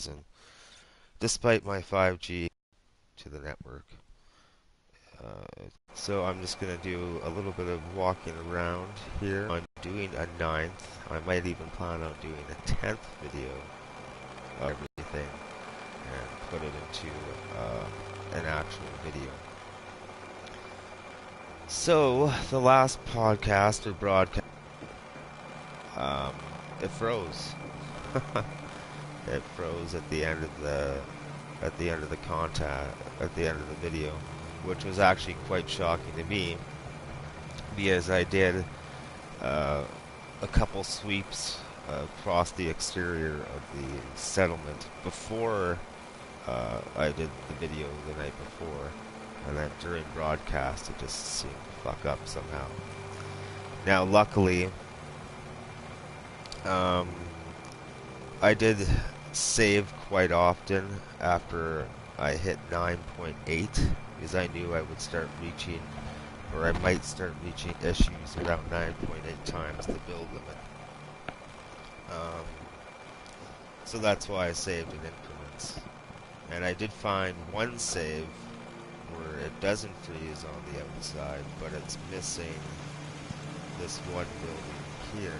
and despite my 5G to the network. So I'm just going to do a little bit of walking around here. I'm doing a 9th. I might even plan on doing a 10th video of everything and put it into an actual video. So, the last podcast or broadcast, it froze. It froze at the end of the video, which was actually quite shocking to me because I did a couple sweeps across the exterior of the settlement before I did the video the night before, and then during broadcast it just seemed to fuck up somehow. Now luckily I did save quite often after I hit 9.8 because I knew I would start reaching, or I might start reaching issues around 9.8 times the build limit. So that's why I saved in increments. And I did find one save where it doesn't freeze on the outside, but it's missing this one building here,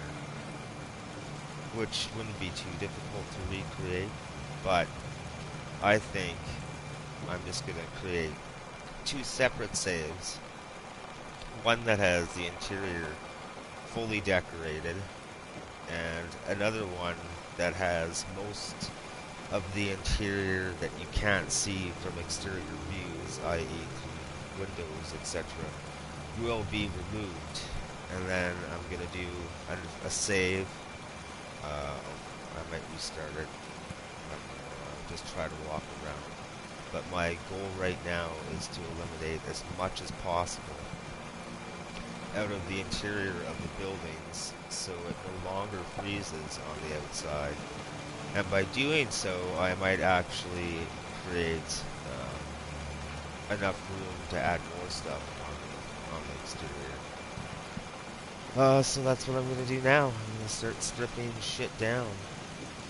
which wouldn't be too difficult to recreate, but I think I'm just going to create two separate saves. One that has the interior fully decorated, and another one that has most of the interior that you can't see from exterior views, i.e. through windows, etc., will be removed. And then I'm going to do a save. I might restart it. Just try to walk around. But my goal right now is to eliminate as much as possible out of the interior of the buildings so it no longer freezes on the outside. And by doing so, I might actually create enough room to add more stuff on the exterior. So that's what I'm going to do now. I'm going to start stripping shit down.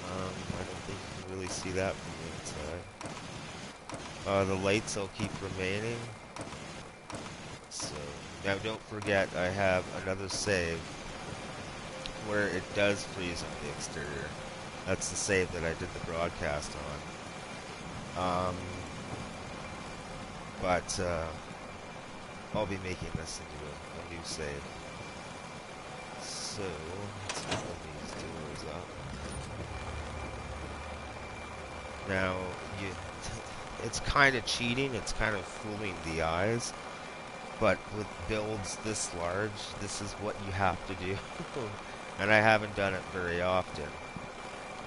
I don't think you can really see that from the inside. The lights will keep remaining. So, now don't forget I have another save where it does freeze on the exterior. That's the save that I did the broadcast on. But I'll be making this into a new save. So, let's open these doors up. Now, it's kind of cheating, it's kind of fooling the eyes, but with builds this large, this is what you have to do. And I haven't done it very often.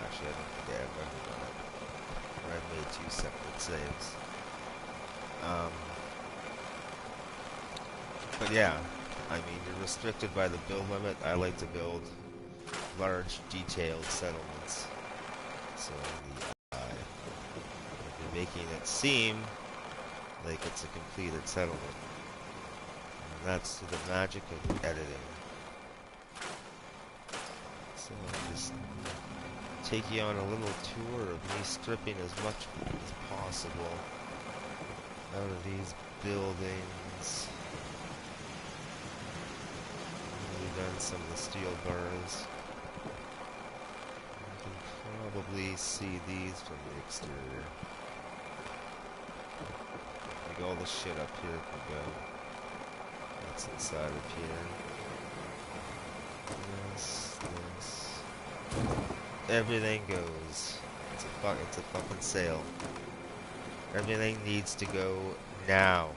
Actually, I don't think I've ever done it. Where I've made two separate saves. But yeah, I mean, you're restricted by the build limit. I like to build large, detailed settlements. So you're making it seem like it's a completed settlement. And that's the magic of editing. So I'll just take you on a little tour of me stripping as much as possible out of these buildings. Done some of the steel bars. You can probably see these from the exterior. Like all the shit up here can go. That's inside of here. This. Everything goes. It's a fucking sale. Everything needs to go now.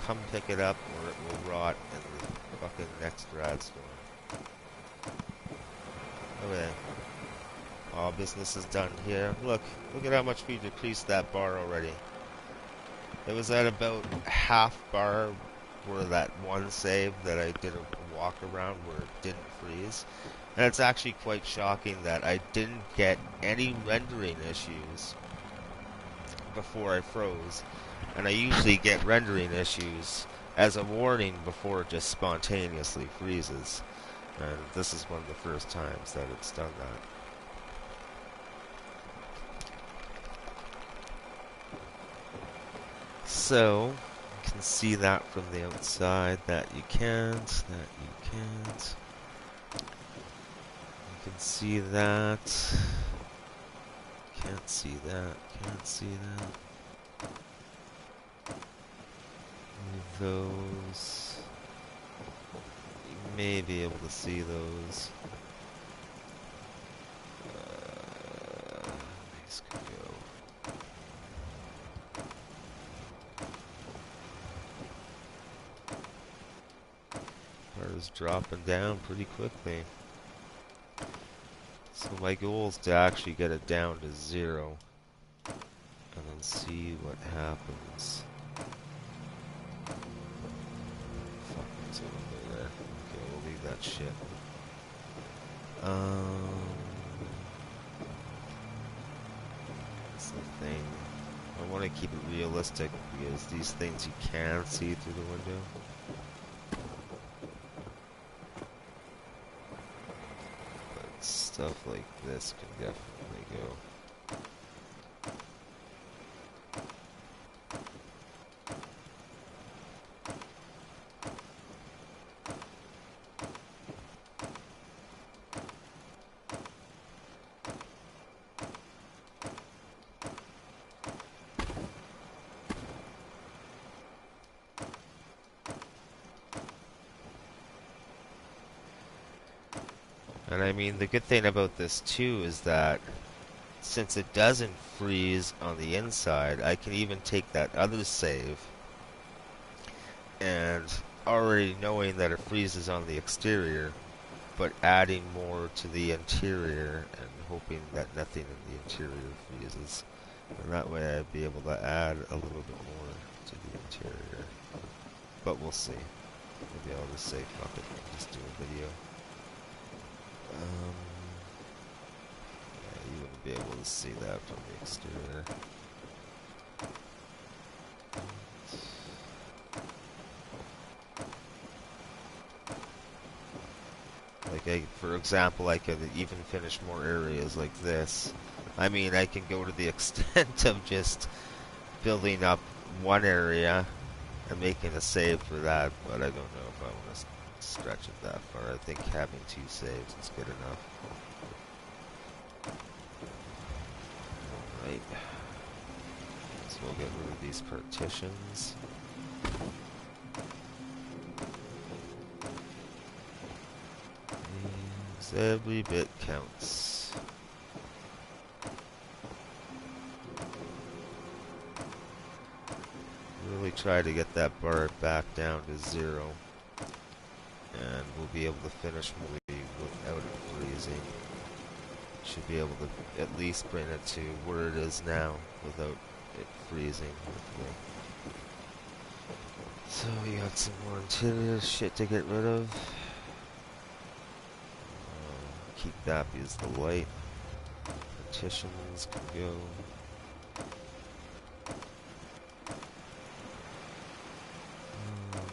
Come pick it up or it will rot in the fucking next rad storm. Okay. All business is done here. Look at how much we decreased that bar already. It was at about half bar for that one save that I did a walk around where it didn't freeze. And it's actually quite shocking that I didn't get any rendering issues before I froze. And I usually get rendering issues as a warning before it just spontaneously freezes. And this is one of the first times that it's done that. So, you can see that from the outside, that you can't, that you can't. You can see that. Can't see that, can't see that. Those. You may be able to see those. These could go. Bar is dropping down pretty quickly. So my goal is to actually get it down to 0. And then see what happens. Fuck, what's over there? Okay, we'll leave that shit. That's the thing. I want to keep it realistic because these things you can see through the window. But stuff like this can definitely go. And I mean, the good thing about this too is that since it doesn't freeze on the inside, I can even take that other save and already knowing that it freezes on the exterior, but adding more to the interior and hoping that nothing in the interior freezes. And that way I'd be able to add a little bit more to the interior. But we'll see. Maybe I'll just say fuck it and just do a video. Yeah, you wouldn't be able to see that from the exterior. Like, for example, I could even finish more areas like this. I mean, I can go to the extent of just building up one area and making a save for that, but I don't know if I want to stretch it that far. I think having 2 saves is good enough. Alright. So we'll get rid of these partitions. Every bit counts. Really try to get that bar back down to 0. And we'll be able to finish movie without it freezing. Should be able to at least bring it to where it is now without it freezing, hopefully. So we got some more interior shit to get rid of. Keep that because the light partitions can go.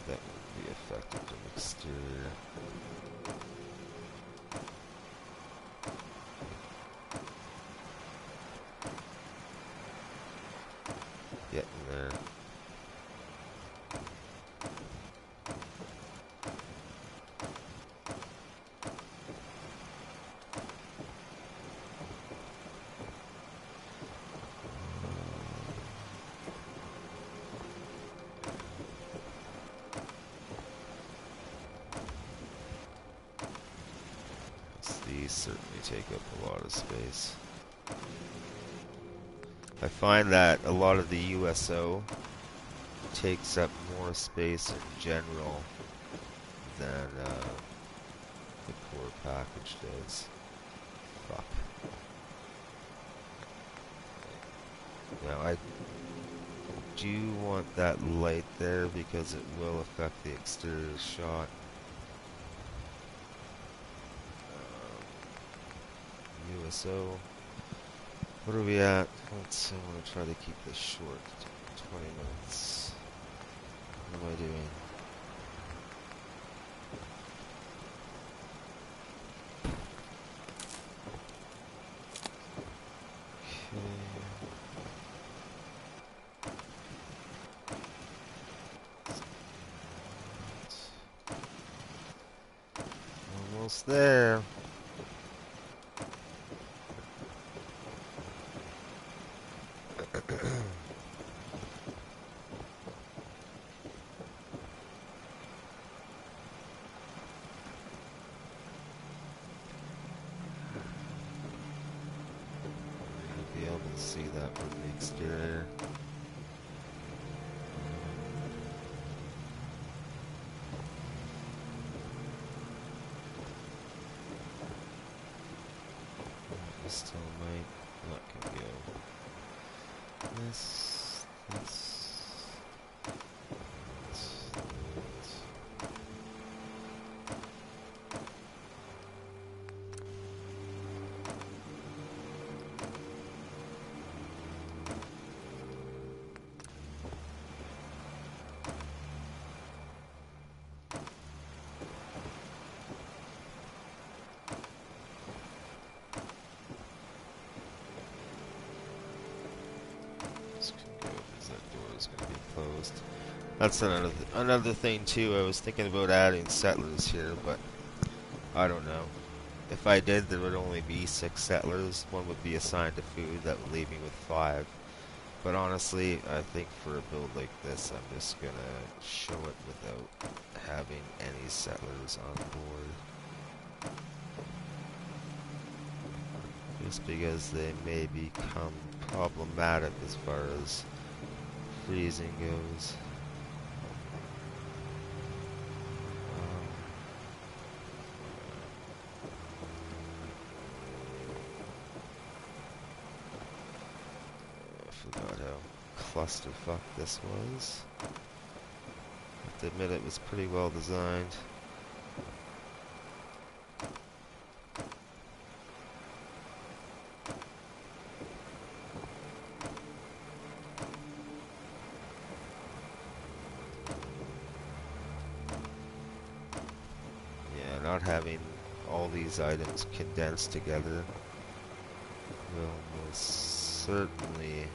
That won't be affected from exterior. Getting there. These certainly take up a lot of space. I find that a lot of the USO takes up more space in general than the core package does. Fuck. Now I do want that light there because it will affect the exterior shot. USO. What are we at? Let's see, I want to try to keep this short. 20 minutes. What am I doing? Okay. almost there. Be able to see that from the exterior. Still might not gonna go. This. That's another thing too. I was thinking about adding settlers here, but I don't know. If I did, there would only be 6 settlers. One would be assigned to food. That would leave me with 5. But honestly, I think for a build like this, I'm just gonna show it without having any settlers on board. Just because they may become problematic as far as freezing goes. I forgot how clusterfuck this was. I have to admit it was pretty well designed. Not having all these items condensed together will most certainly,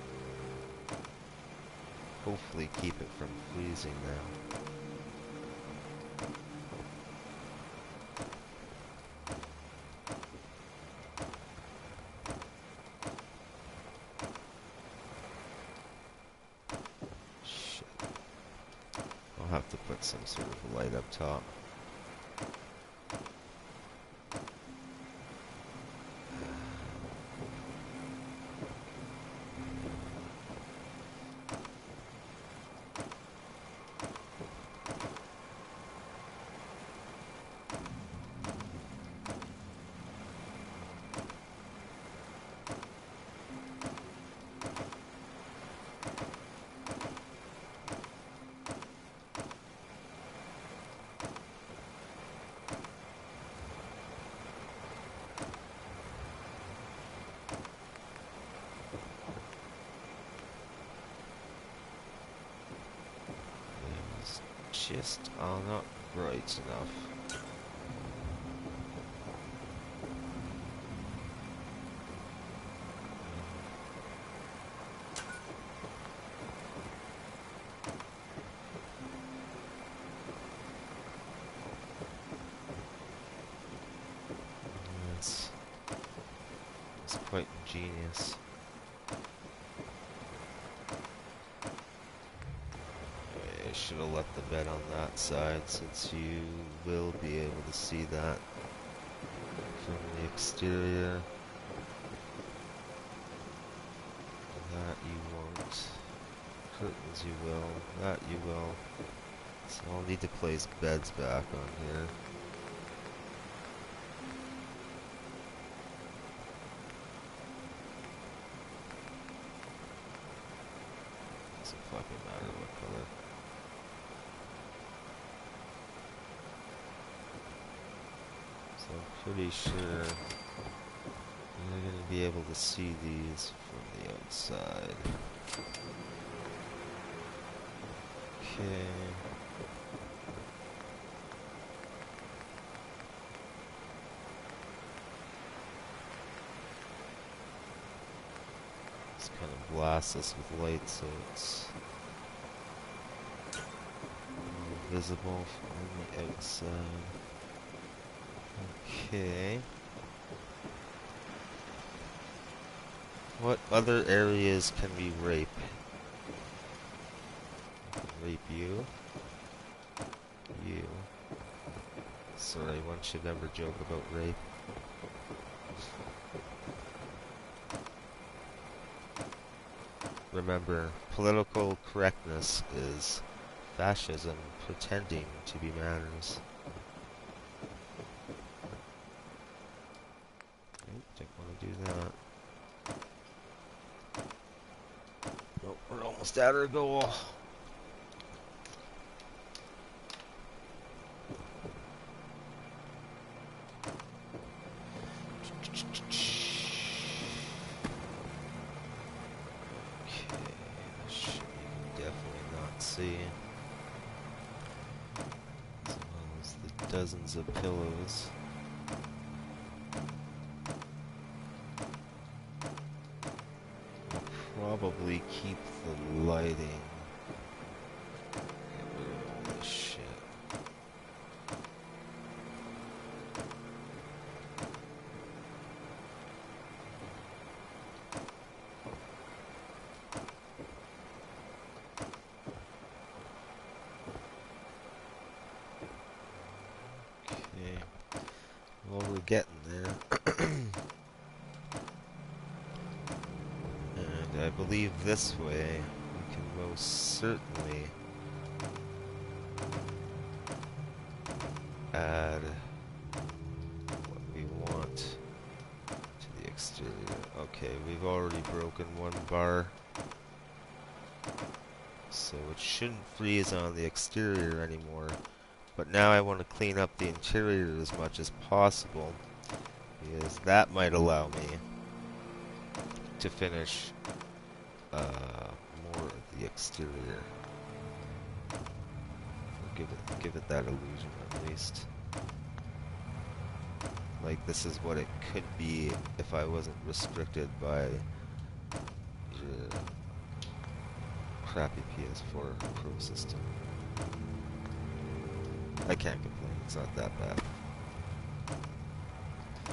hopefully, keep it from freezing now. Shit. I'll have to put some sort of light up top. Just are not bright enough. It's quite ingenious. I should have left the bed on that side, since you will be able to see that from the exterior. That you won't. Curtains you will. That you will. So I'll need to place beds back on here. Doesn't fucking matter what color. So I'm pretty sure you're going to be able to see these from the outside. Okay. Just kind of blast this with light so it's visible from the outside. Okay. What other areas can we rape? Rape you. You. Sorry, one should never joke about rape. Remember, political correctness is fascism pretending to be manners. Nope, don't want to do that. Nope, we're almost at our goal. See, as well as the dozens of pillows. We'll probably keep the lighting. Get rid of all this shit. Well, we're getting there. And I believe this way we can most certainly add what we want to the exterior. Okay, we've already broken one bar, so it shouldn't freeze on the exterior anymore. But now I want to clean up the interior as much as possible, because that might allow me to finish more of the exterior. Or give it that illusion at least. Like this is what it could be if I wasn't restricted by the crappy PS4 Pro system. I can't complain, it's not that bad.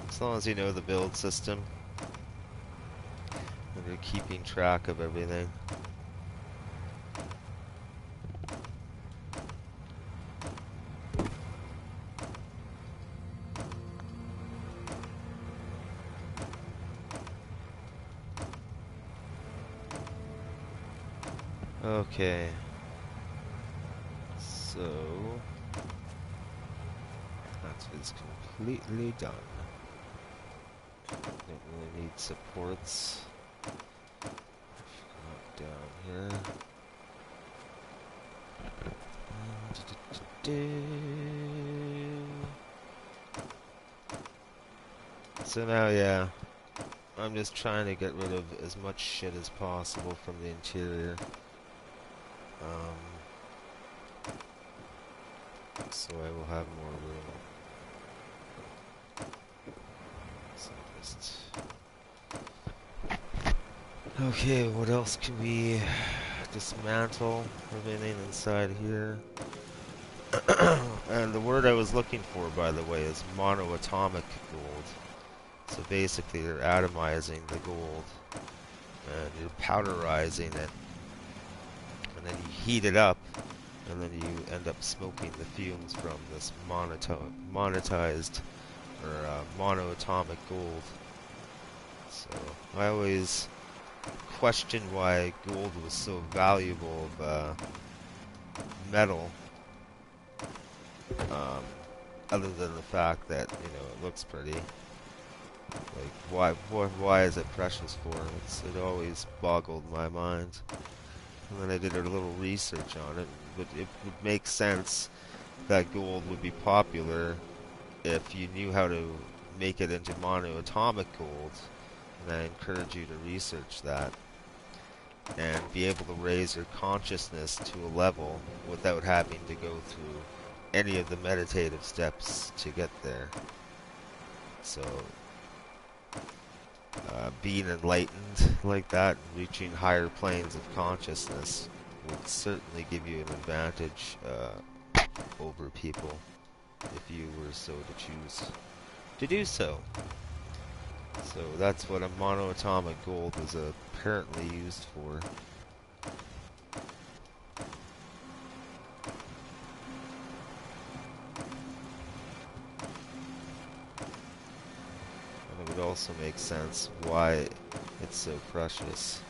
As long as you know the build system and you're keeping track of everything. Okay. So that is completely done. Don't really need supports. Not down here. So now, yeah, I'm just trying to get rid of as much shit as possible from the interior. So I will have more room. So just... Okay, what else can we dismantle? Everything inside here. And the word I was looking for, by the way, is monoatomic gold. So basically you're atomizing the gold and you're powderizing it, and then you heat it up, and then you end up smoking the fumes from this monetized or monoatomic gold. So I always questioned why gold was so valuable of metal, other than the fact that, you know, it looks pretty. Like, why is it precious for? It always boggled my mind. And then I did a little research on it, but it would make sense that gold would be popular if you knew how to make it into monoatomic gold. And I encourage you to research that and be able to raise your consciousness to a level without having to go through any of the meditative steps to get there. So being enlightened like that, reaching higher planes of consciousness, would certainly give you an advantage over people if you were so to choose. to do so. So that's what a monoatomic gold was apparently used for. And it would also make sense why it's so precious.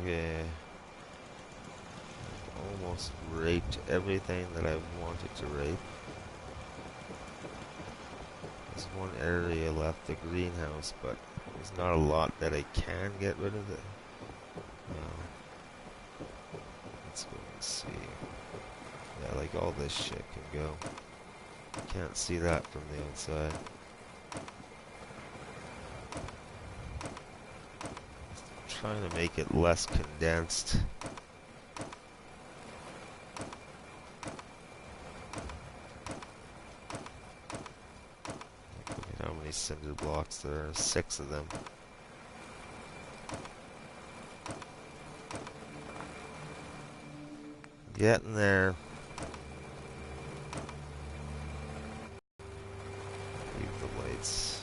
Okay. Almost raped everything that I wanted to rape. There's one area left, the greenhouse, but there's not a lot that I can get rid of it. Let's go and see. Yeah, like all this shit can go. Can't see that from the outside. Trying to make it less condensed. Look at how many cinder blocks there are. 6 of them. Getting there. Leave the lights.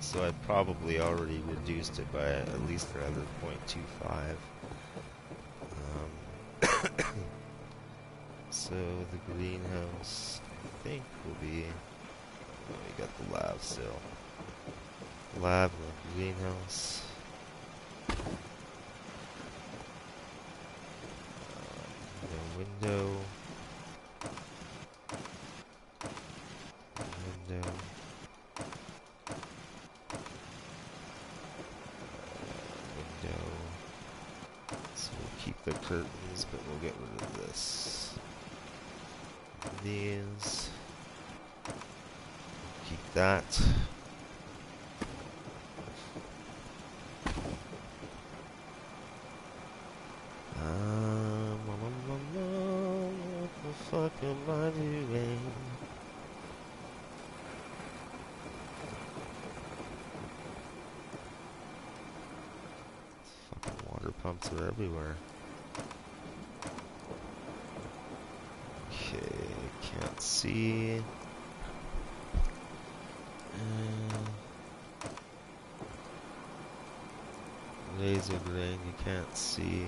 So I probably already reduced it by at least another 0.25. So the greenhouse, I think, will be. Oh, we got the lab still. Lab and the greenhouse. The window. Window. Window. So we'll keep the curtains, but we'll get rid of this. These. Keep that. What the fuck am I doing? Fucking water pumps are everywhere. Okay, can't see. Laser grain, you can't see.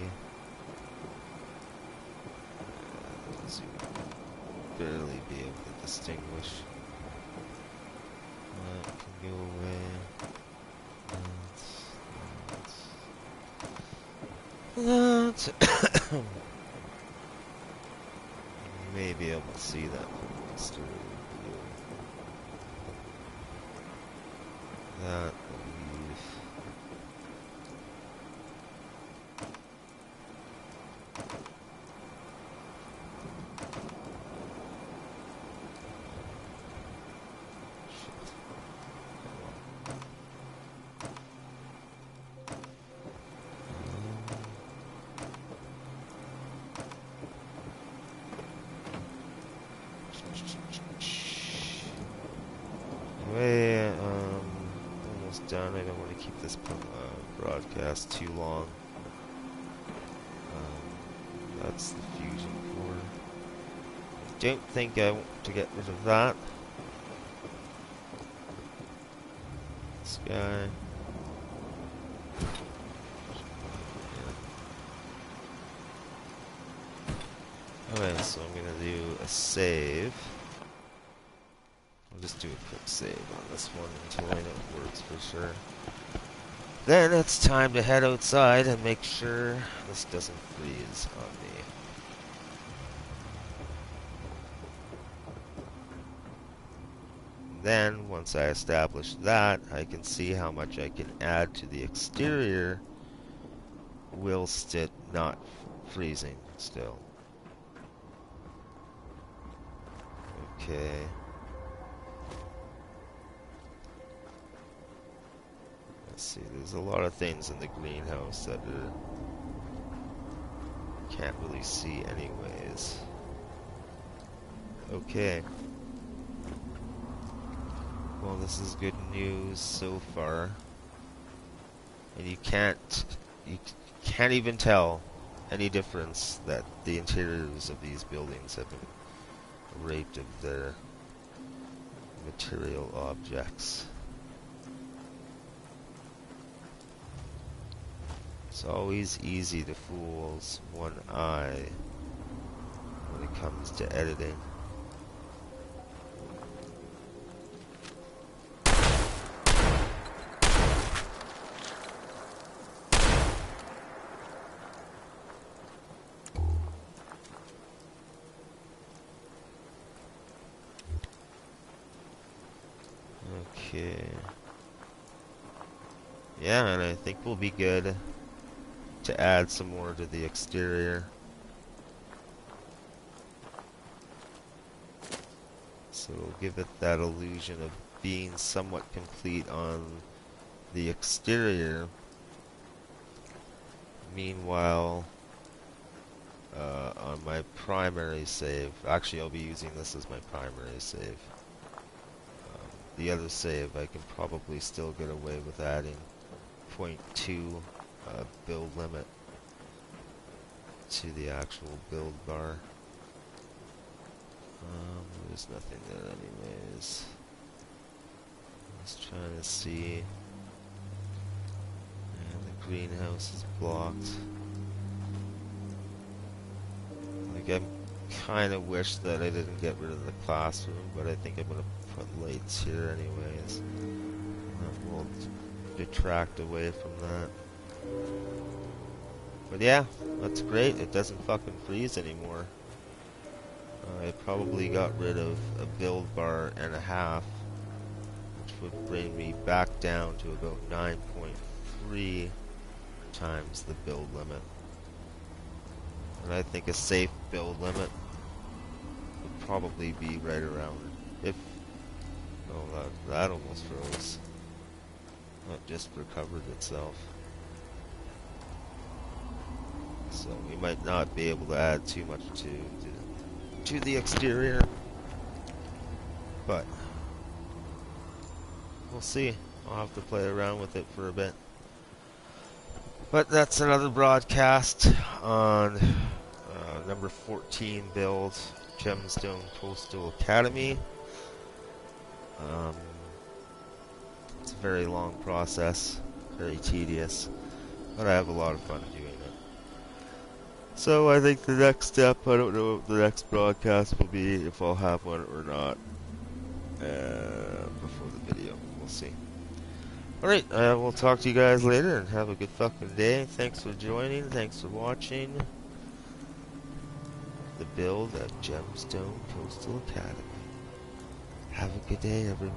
You barely be able to distinguish. That can go away. That. You may be able to see that from the exterior view. That will leave. Anyway, almost done. I don't want to keep this broadcast too long. That's the fusion core. Don't think I want to get rid of that. This guy. Okay, so I'm gonna do a save. I'll just do a quick save on this one until I know it works for sure. Then it's time to head outside and make sure this doesn't freeze on me. Then, once I establish that, I can see how much I can add to the exterior whilst it not freezing still. Okay. Let's see, there's a lot of things in the greenhouse that can't really see anyways. Okay. Well, this is good news so far. And you can't even tell any difference that the interiors of these buildings have been raped of their material objects. It's always easy to fool's one eye when it comes to editing. Okay. Yeah, and I think we'll be good to add some more to the exterior. So we'll give it that illusion of being somewhat complete on the exterior. Meanwhile, on my primary save, actually I'll be using this as my primary save. The other save I can probably still get away with adding 0.2 build limit to the actual build bar. There's nothing there anyways. Just trying to see. And the greenhouse is blocked. Like, I kind of wish that I didn't get rid of the classroom, but I think I'm going to put lights here anyways. That will detract away from that. But yeah, that's great. It doesn't fucking freeze anymore. I probably got rid of a build bar and a half, which would bring me back down to about 9.3 times the build limit. And I think a safe build limit would probably be right around, if... Oh, that almost froze. That just recovered itself. So we might not be able to add too much to the exterior, but we'll see. I'll have to play around with it for a bit. But that's another broadcast on number 14 build, Gemstone Coastal Academy. It's a very long process, very tedious, but I have a lot of fun doing it. So I think the next step, I don't know what the next broadcast will be, if I'll have one or not, before the video. We'll see. Alright, we'll talk to you guys later, and have a good fucking day. Thanks for joining, thanks for watching the build at Gemstone Coastal Academy. Have a good day, everyone.